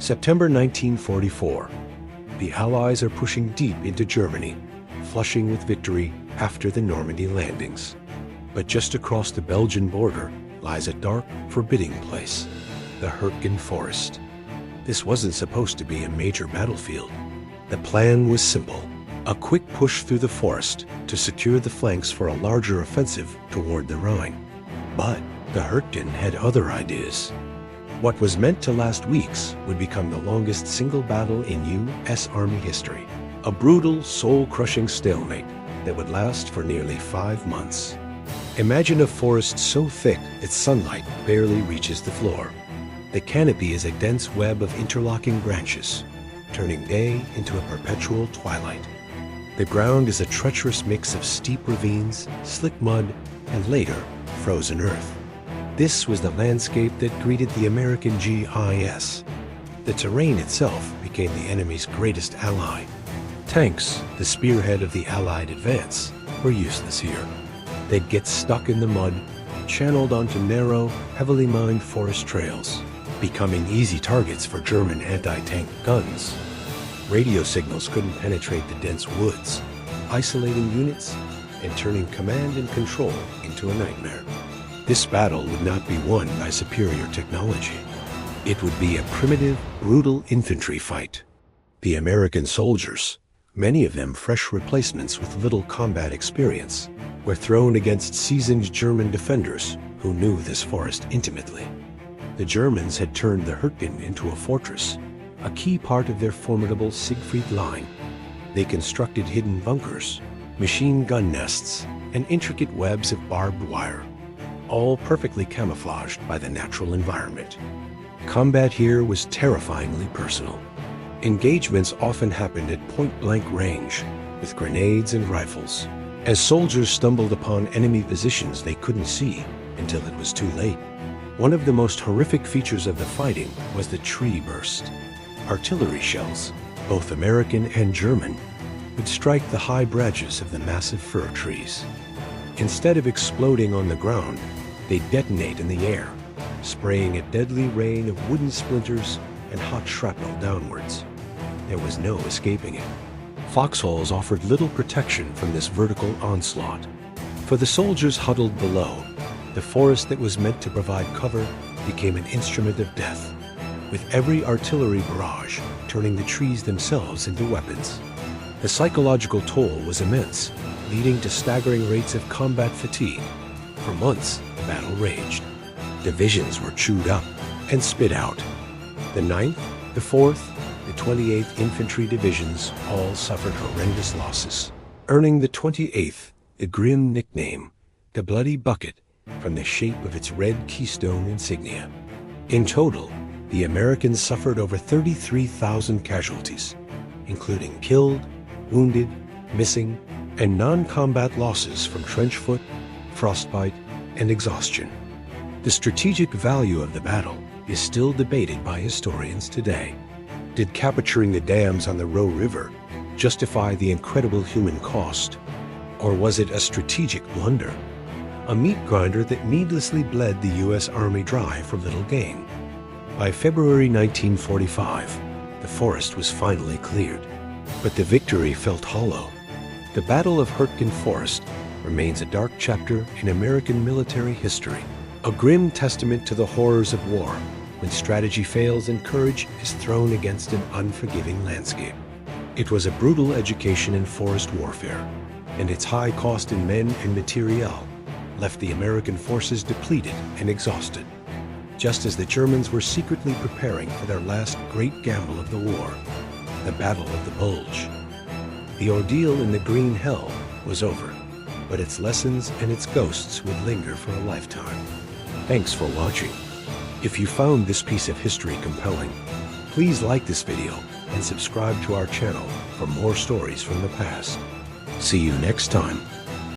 September 1944. The Allies are pushing deep into Germany, flushing with victory after the Normandy landings. But just across the Belgian border lies a dark, forbidding place, the Hürtgen Forest. This wasn't supposed to be a major battlefield. The plan was simple: a quick push through the forest to secure the flanks for a larger offensive toward the Rhine. But the Hürtgen had other ideas. What was meant to last weeks would become the longest single battle in U.S. Army history. A brutal, soul-crushing stalemate that would last for nearly 5 months. Imagine a forest so thick its sunlight barely reaches the floor. The canopy is a dense web of interlocking branches, turning day into a perpetual twilight. The ground is a treacherous mix of steep ravines, slick mud, and later, frozen earth. This was the landscape that greeted the American GIS. The terrain itself became the enemy's greatest ally. Tanks, the spearhead of the Allied advance, were useless here. They'd get stuck in the mud, channeled onto narrow, heavily mined forest trails, becoming easy targets for German anti-tank guns. Radio signals couldn't penetrate the dense woods, isolating units and turning command and control into a nightmare. This battle would not be won by superior technology. It would be a primitive, brutal infantry fight. The American soldiers, many of them fresh replacements with little combat experience, were thrown against seasoned German defenders who knew this forest intimately. The Germans had turned the Hürtgen into a fortress, a key part of their formidable Siegfried Line. They constructed hidden bunkers, machine gun nests, and intricate webs of barbed wire, all perfectly camouflaged by the natural environment. Combat here was terrifyingly personal. Engagements often happened at point-blank range, with grenades and rifles, as soldiers stumbled upon enemy positions they couldn't see until it was too late. One of the most horrific features of the fighting was the tree burst. Artillery shells, both American and German, would strike the high branches of the massive fir trees. Instead of exploding on the ground, they'd detonate in the air, spraying a deadly rain of wooden splinters and hot shrapnel downwards. There was no escaping it. Foxholes offered little protection from this vertical onslaught. For the soldiers huddled below, the forest that was meant to provide cover became an instrument of death, with every artillery barrage turning the trees themselves into weapons. The psychological toll was immense, leading to staggering rates of combat fatigue. For months, the battle raged. Divisions were chewed up and spit out. The 9th, the 4th, the 28th Infantry Divisions all suffered horrendous losses, earning the 28th the grim nickname, the Bloody Bucket, from the shape of its red keystone insignia. In total, the Americans suffered over 33,000 casualties, including killed, wounded, missing, and non-combat losses from trench foot, frostbite, and exhaustion. The strategic value of the battle is still debated by historians today. Did capturing the dams on the Roe River justify the incredible human cost? Or was it a strategic blunder? A meat grinder that needlessly bled the U.S. Army dry for little gain. By February 1945, the forest was finally cleared, but the victory felt hollow. The Battle of Hürtgen Forest remains a dark chapter in American military history, a grim testament to the horrors of war when strategy fails and courage is thrown against an unforgiving landscape. It was a brutal education in forest warfare, and its high cost in men and materiel left the American forces depleted and exhausted, just as the Germans were secretly preparing for their last great gamble of the war, the Battle of the Bulge. The ordeal in the Green Hell was over, but its lessons and its ghosts would linger for a lifetime. Thanks for watching. If you found this piece of history compelling, please like this video and subscribe to our channel for more stories from the past. See you next time.